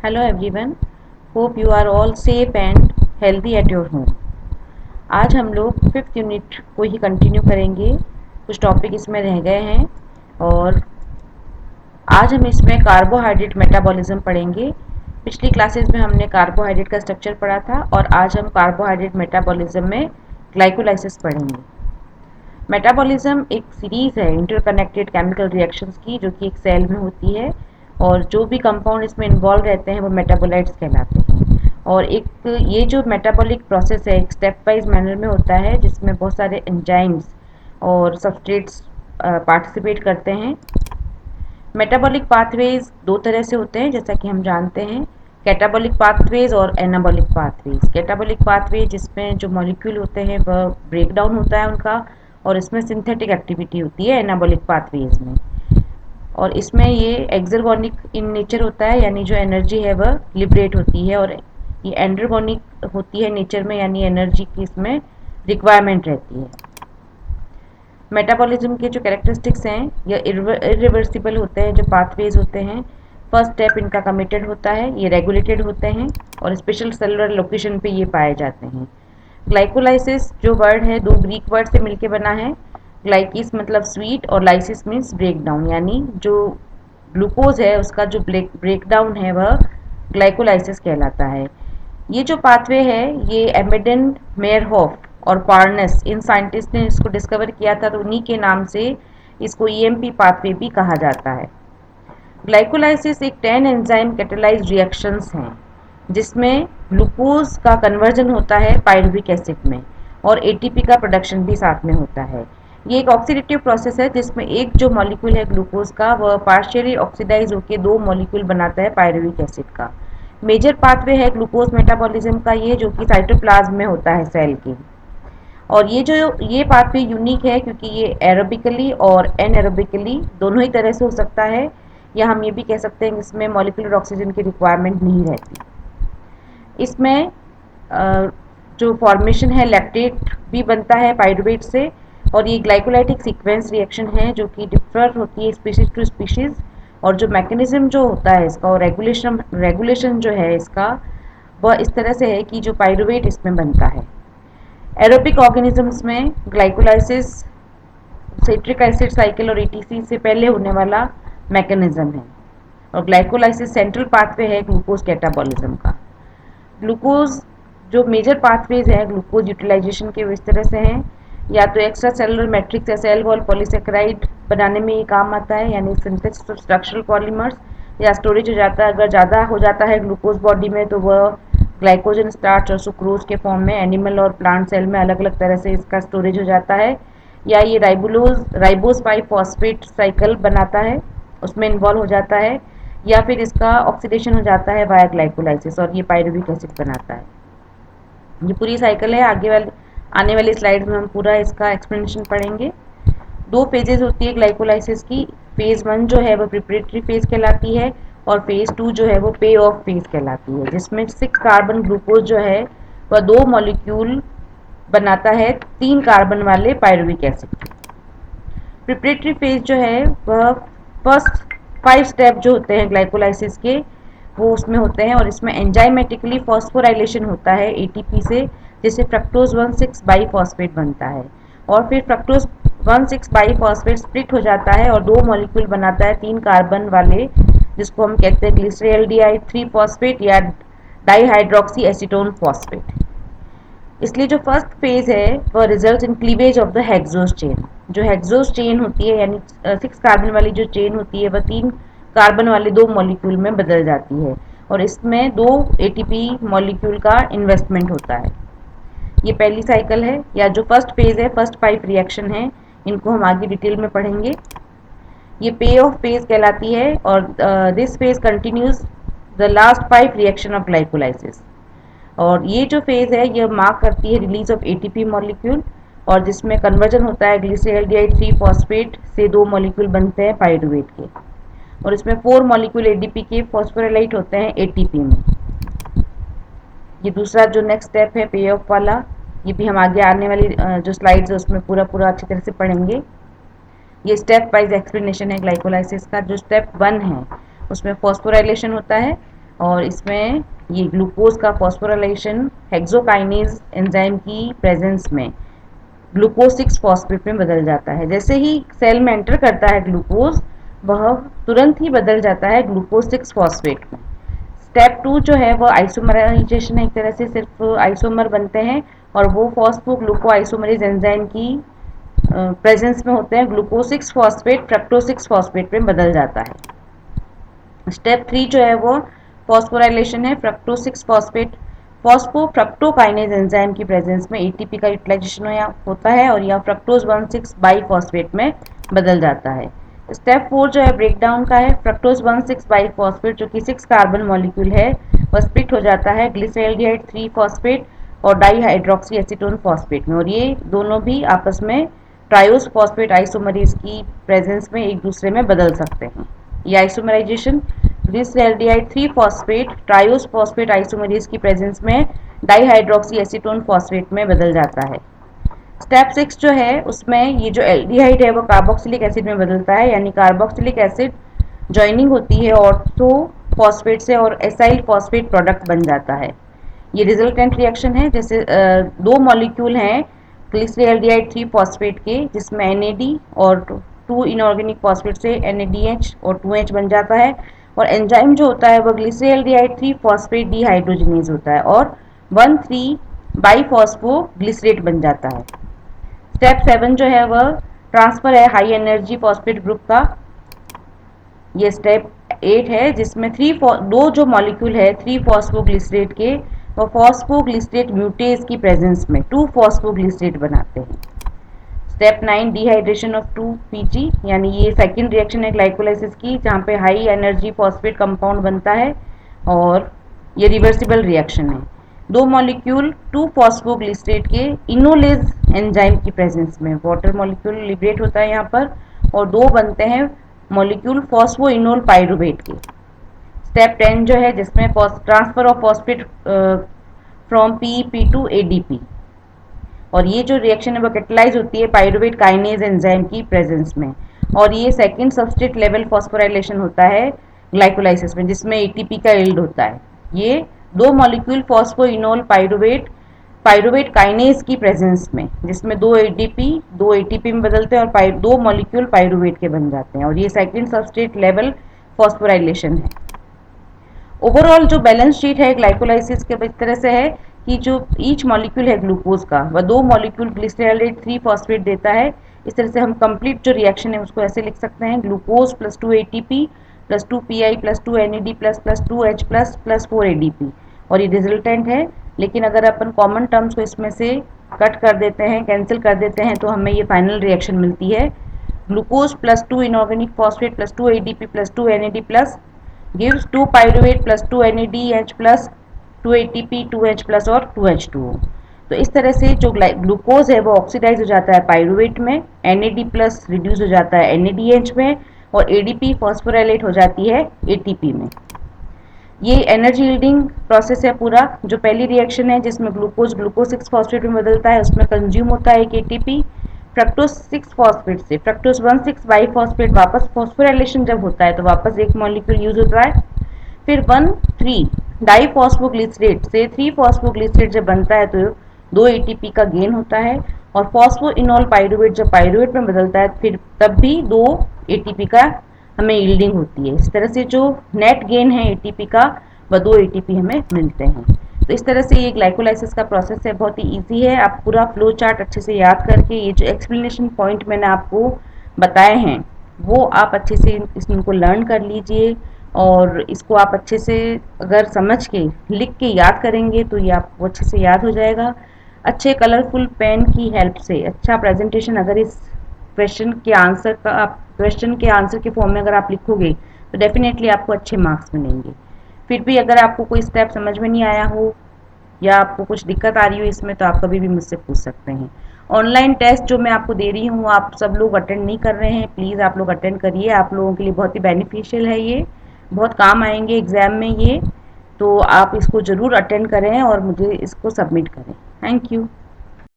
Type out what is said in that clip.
Hello everyone, hope you are all safe and healthy at your home. आज हम लोग fifth unit को ही continue करेंगे। कुछ टॉपिक इसमें रह गए हैं और आज हम इसमें कार्बोहाइड्रेट मेटाबॉलिज्म पढ़ेंगे। पिछली क्लासेस में हमने कार्बोहाइड्रेट का स्ट्रक्चर पढ़ा था और आज हम कार्बोहाइड्रेट मेटाबॉलिज्म में ग्लाइकोलाइसिस पढ़ेंगे। मेटाबॉलिज्म एक सीरीज़ है इंटरकनेक्टेड केमिकल रिएक्शंस की, जो कि एक सेल में होती है और जो भी कंपाउंड इसमें इन्वॉल्व रहते हैं वो मेटाबोलाइट्स कहलाते हैं। और एक ये जो मेटाबॉलिक प्रोसेस है एक स्टेप वाइज मैनर में होता है, जिसमें बहुत सारे एंजाइम्स और सबस्ट्रेट्स पार्टिसिपेट करते हैं। मेटाबॉलिक पाथवेज दो तरह से होते हैं, जैसा कि हम जानते हैं, कैटाबॉलिक पाथवेज और एनाबॉलिक पाथवेज। कैटाबॉलिक पाथवे जिसमें जो मॉलिक्यूल होते हैं वह ब्रेक डाउन होता है उनका, और इसमें सिंथेटिक एक्टिविटी होती है एनाबॉलिक पाथवेज में। और इसमें ये एक्सर्गोनिक इन नेचर होता है, यानी जो एनर्जी है वह लिबरेट होती है, और ये एंड्रोगोनिक होती है नेचर में, यानी एनर्जी की इसमें रिक्वायरमेंट रहती है। मेटाबॉलिज्म के जो कैरेक्टरिस्टिक्स हैं ये इरिवर्सिबल होते हैं। जो पाथवेज होते हैं, फर्स्ट स्टेप इनका कमिटेड होता है, ये रेगुलेटेड होते हैं और स्पेशल सेलुलर लोकेशन पे ये पाए जाते हैं। ग्लाइकोलाइसिस जो वर्ड है दो ग्रीक वर्ड से मिलकर बना है। ग्लाइकिस मतलब स्वीट और लाइसिस मीन्स ब्रेक डाउन, यानी जो ग्लूकोज है उसका जो ब्रेक डाउन है वह ग्लाइकोलाइसिस कहलाता है। ये जो पाथवे है ये एमेडन, मेयरहोफ और पार्नेस, इन साइंटिस्ट ने इसको डिस्कवर किया था, तो उन्हीं के नाम से इसको ईएमपी पाथवे भी कहा जाता है। ग्लाइकोलाइसिस एक 10 एंजाइम कैटालाइज रिएक्शंस हैं, जिसमें ग्लूकोज का कन्वर्जन होता है पायरुविक एसिड में और एटीपी का प्रोडक्शन भी साथ में होता है। ये एक ऑक्सीडेटिव प्रोसेस है जिसमें एक जो मॉलिक्यूल है ग्लूकोज का वह पार्शियली ऑक्सीडाइज होकर दो मॉलिक्यूल बनाता है पायरुविक एसिड का। मेजर पाथवे है ग्लूकोज मेटाबॉलिज्म का ये, जो कि साइटोप्लाज्म में होता है सेल के। और ये पाथवे यूनिक है क्योंकि ये एरोबिकली और एनएरोबिकली दोनों ही तरह से हो सकता है, या हम ये भी कह सकते हैं कि इसमें मॉलिक्यूलर ऑक्सीजन की रिक्वायरमेंट नहीं रहती। इसमें जो फॉर्मेशन है लैक्टेट भी बनता है पाइरुवेट से, और ये ग्लाइकोलाइटिक सीक्वेंस रिएक्शन है जो कि डिफर होती है स्पीशीज टू स्पीशीज। और जो मैकेनिज्म जो होता है इसका और रेगुलेशन जो है इसका वह इस तरह से है कि जो पाइरुवेट इसमें बनता है। एरोबिक ऑर्गेनिजम्स में ग्लाइकोलाइसिस सिट्रिक एसिड साइकिल और ईटीसी से पहले होने वाला मैकेनिज्म है, और ग्लाइकोलाइसिस सेंट्रल पाथवे है ग्लूकोज कैटाबॉलिज्म का। ग्लूकोज जो मेजर पाथवेज हैं ग्लूकोज यूटिलाइजेशन के वो इस तरह से हैं, या तो एक्स्ट्रा सेलुलर मैट्रिक्स या सेल वॉल पॉलीसेकेराइड बनाने में ये काम आता है, यानी सिंथेसिस ऑफ स्ट्रक्चरल पॉलीमर्स, या स्टोरेज हो जाता है अगर ज़्यादा हो जाता है ग्लूकोज बॉडी में तो वह ग्लाइकोजन स्टार्च और सुक्रोज के फॉर्म में एनिमल और प्लांट सेल में अलग अलग तरह से इसका स्टोरेज हो जाता है, या ये राइबोज 5 फॉस्फेट साइकिल बनाता है उसमें इन्वॉल्व हो जाता है, या फिर इसका ऑक्सीडेशन हो जाता है वाया ग्लाइकोलाइसिस और ये पायरुविक एसिड बनाता है। ये पूरी साइकिल है। आने वाली स्लाइड्स में हम पूरा इसका एक्सप्लेनेशन पढ़ेंगे। दो फेजेस होती है ग्लाइकोलाइसिस की। फेज 1 जो है वो प्रिपरेटरी फेज कहलाती है, और फेज 2 जो है वो पे ऑफ फेज कहलाती है, जिसमें 6 कार्बन ग्लूकोज जो है वह दो मॉलिक्यूल बनाता है 3 कार्बन वाले पायरुविक एसिड। प्रिपरेटरी फेज जो है वह फर्स्ट 5 स्टेप जो होते हैं ग्लाइकोलाइसिस के वो उसमें होते हैं, और इसमें एंजाइमेटिकली फॉस्फोराइलेशन होता है एटीपी से, जिससे फ्रक्टोज 1,6 बाईफॉस्फेट बनता है, और फिर फ्रक्टोज 1,6 बाईफॉस्फेट स्प्लिट हो जाता है और दो मॉलिक्यूल बनाता है 3 कार्बन वाले, जिसको हम कहते हैं ग्लिसरॉल्डिहाइड 3 फॉस्फेट या डाईहाइड्रोक्सी एसीटोन फॉस्फेट। इसलिए जो फर्स्ट फेज है वह result in cleavage of the hexose chain. जो हेक्सोस चेन होती है यानी 6 कार्बन वाली जो चेन होती है वह 3 कार्बन वाले दो मॉलिक्यूल में बदल जाती है, और इसमें दो एटीपी मॉलिक्यूल का इन्वेस्टमेंट होता है। ये पहली साइकिल है, या जो फर्स्ट फेज है, फर्स्ट 5 रिएक्शन है, इनको हम आगे डिटेल में पढ़ेंगे। ये पे ऑफ फेज कहलाती है, और this phase continues the last 5 reaction of glycolysis. और ये जो फेज है यह मार्क करती है रिलीज ऑफ एटीपी मॉलिक्यूल, और जिसमें कन्वर्जन होता है ग्लिसरॉल्डिहाइड 3 फॉस्फेट से दो मॉलिक्यूल बनते हैं पाइरुवेट के, और इसमें 4 मॉलिक्यूल एडीपी के फॉस्फोराइलेट होते हैं एटीपी में। ये दूसरा जो नेक्स्ट स्टेप है पे ऑफ वाला, ये भी हम आगे आने वाली जो स्लाइड्स है उसमें पूरा पूरा अच्छी तरह से पढ़ेंगे। ये स्टेप वाइज एक्सप्लेनेशन है ग्लाइकोलाइसिस का। जो स्टेप 1 है उसमें फॉस्फोराइलेशन होता है, और इसमें ये ग्लूकोज का फॉस्फोराइलेशन हेक्सोकाइनेज एंजाइम की प्रेजेंस में ग्लूकोज 6 फॉस्फेट में बदल जाता है। जैसे ही सेल में एंटर करता है ग्लूकोज, वह तुरंत ही बदल जाता है ग्लूकोज 6 फॉस्फेट में। स्टेप 2 जो है वह आइसोमराइजेशन है, एक तरह से सिर्फ आइसोमर बनते हैं और वो फॉस्फो ग्लूको आइसोमरेज एंजाइम की प्रेजेंस में होते हैं। ग्लूकोज 6 फॉस्फेट फ्रक्टोज 6 फॉस्फेट में बदल जाता है। स्टेप 3 जो है वो फॉस्फोराइलेशन है, फ्रक्टोज 6 फॉस्फेट फॉस्फो फ्रक्टोकाइनेज एंजाइम की प्रेजेंस में एटीपी का यूटिलाइजेशन होता है और यह फ्रक्टोज 1,6 बाईफॉस्फेट में बदल जाता है। स्टेप 4 जो है ब्रेकडाउन का है, फ्रक्टोज 1,6 बाईफॉस्फेट जो कि 6 कार्बन मॉलिक्यूल है वह स्प्लिट हो जाता है ग्लिसरॉल्डिहाइड 3 फॉस्फेट और डाईहाइड्रोक्सी एसीटोन फॉस्फेट में, और ये दोनों भी आपस में ट्रायोस फॉस्फेट आइसोमरेज की प्रेजेंस में एक दूसरे में बदल सकते हैं। ये isomerization glyceraldehyde 3 phosphate triose phosphate isomerase की प्रेजेंस में डाईहाइड्रोक्सी एसीटोन फॉस्फेट में बदल जाता है। स्टेप 6 जो है उसमें ये जो एल्डिहाइड है वो कार्बोक्सिलिक एसिड में बदलता है, यानी कार्बोक्सिलिक एसिड जॉइनिंग होती है ऑर्थो फॉस्फेट से और एसाइल फॉस्फेट प्रोडक्ट बन जाता है। ये रिजल्टेंट रिएक्शन है, जैसे दो मॉलिक्यूल हैं ग्लिसरॉल्डिहाइड 3 फॉस्फेट के जिसमें NAD और 2 इनऑर्गेनिक फॉस्फेट से NADH और 2H बन जाता है, और एंजाइम जो होता है वह ग्लिसरॉल्डिहाइड 3 फॉस्फेट डिहाइड्रोजनेज होता है और 1,3 बाईफॉस्फो ग्लिसरेट बन जाता है। स्टेप 7 जो है वह ट्रांसफर है हाई एनर्जी फॉस्फेट ग्रुप का। ये स्टेप 8 है जिसमें दो जो मॉलिक्यूल है 3 फॉस्फोग्लिसरेट के वो फॉस्फोग्लिसरेट म्यूटेज की प्रेजेंस में 2 फॉस्फोग्लिसरेट बनाते हैं। स्टेप 9 डिहाइड्रेशन ऑफ 2PG, यानी ये सेकेंड रिएक्शन है ग्लाइकोलाइसिस की जहाँ पे हाई एनर्जी फॉस्फेट कंपाउंड बनता है और ये रिवर्सिबल रिएक्शन है। दो मॉलिक्यूल 2 फॉस्फोग्लिसरेट के इनोलेज एंजाइम की प्रेजेंस में वाटर मॉलिक्यूल लिबरेट होता है यहाँ पर और दो बनते हैं मॉलिक्यूल फॉस्फोइनोल पाइरुवेट के। स्टेप 10 जो है जिसमें transfer of phosphate from PEP to ADP, और ये जो रिएक्शन है वो कैटेलाइज होती है पाइरुवेट काइनेज एंजाइम की प्रेजेंस में, और ये सेकंड सबस्ट्रेट लेवल फॉस्फोराइलेशन होता है ग्लाइकोलाइसिस में जिसमें ATP का यील्ड होता है। ये दो molecule phosphoenol pyruvate pyruvate kinase की प्रेजेंस में जिसमें दो ATP में बदलते हैं और दो मॉलिक्यूल पाइरुवेट के बन जाते हैं, और ये सेकंड सबस्ट्रेट लेवल फॉस्फोराइलेशन है। ओवरऑल जो बैलेंस शीट है ग्लाइकोलाइसिस के इस तरह से है कि जो ईच मॉलिक्यूल है ग्लूकोज का वह दो मॉलिक्यूल ग्लिसरॉल्डिहाइड 3 फॉस्फेट देता है। इस तरह से हम कंप्लीट जो रिएक्शन है उसको ऐसे लिख सकते हैं, glucose plus 2 ATP plus 2 PI plus 2 NAD plus plus 2H plus plus 4 ADP, और ये रिजल्टेंट है। लेकिन अगर अपन कॉमन टर्म्स को इसमें से कट कर देते हैं, कैंसिल कर देते हैं, तो हमें ये फाइनल रिएक्शन मिलती है glucose plus 2 inorganic phosphate plus 2 ADP plus 2 NAD plus gives 2 pyruvate plus 2 NADH plus 2 ATP 2H plus और 2H2O। तो इस तरह से जो ग्लूकोज है वो ऑक्सीडाइज हो जाता है पाइरुवेट में, NAD प्लस रिड्यूस हो जाता है NADH में और ADP फॉस्फोराइलेट हो जाती है ATP में। ये एनर्जी यील्डिंग प्रोसेस है पूरा। जो पहली रिएक्शन है जिसमें ग्लूकोज 6 फॉस्फेट में बदलता है उसमें कंज्यूम होता है एक ATP, फ्रक्टोज 6 फॉस्फेट से फ्रक्टोज 1,6 बाईफॉस्फेट वापस फॉस्फोराइलेशन जब होता है तो वापस एक मॉलिक्यूल यूज होता है। फिर 1,3 डाईफॉस्फोग्लिसरेट से 3 फॉस्फोग्लिसरेट जब बनता है तो 2 ATP का गेन होता है, और फॉस्फोइनोल पाइरुवेट जब पाइरुवेट में बदलता है फिर तब भी 2 ATP का हमें यील्डिंग होती है। इस तरह से जो नेट गेन है ATP का वह 2 ATP हमें मिलते हैं। तो इस तरह से ये ग्लाइकोलाइसिस का प्रोसेस है, बहुत ही ईजी है। आप पूरा फ्लो चार्ट अच्छे से याद करके ये जो एक्सप्लेनेशन पॉइंट मैंने आपको बताए हैं वो आप अच्छे से इनको लर्न कर लीजिए, और इसको आप अच्छे से अगर समझ के लिख के याद करेंगे तो ये आपको अच्छे से याद हो जाएगा। अच्छे कलरफुल पेन की हेल्प से अच्छा प्रेजेंटेशन अगर इस क्वेश्चन के आंसर के फॉर्म में अगर आप लिखोगे तो डेफिनेटली आपको अच्छे मार्क्स मिलेंगे। फिर भी अगर आपको कोई स्टेप समझ में नहीं आया हो या आपको कुछ दिक्कत आ रही हो इसमें तो आप कभी भी मुझसे पूछ सकते हैं। ऑनलाइन टेस्ट जो मैं आपको दे रही हूँ आप सब लोग अटेंड नहीं कर रहे हैं, प्लीज़ आप लोग अटेंड करिए। आप लोगों के लिए बहुत ही बेनिफिशियल है, ये बहुत काम आएंगे एग्ज़ाम में ये, तो आप इसको ज़रूर अटेंड करें और मुझे इसको सबमिट करें। Thank you.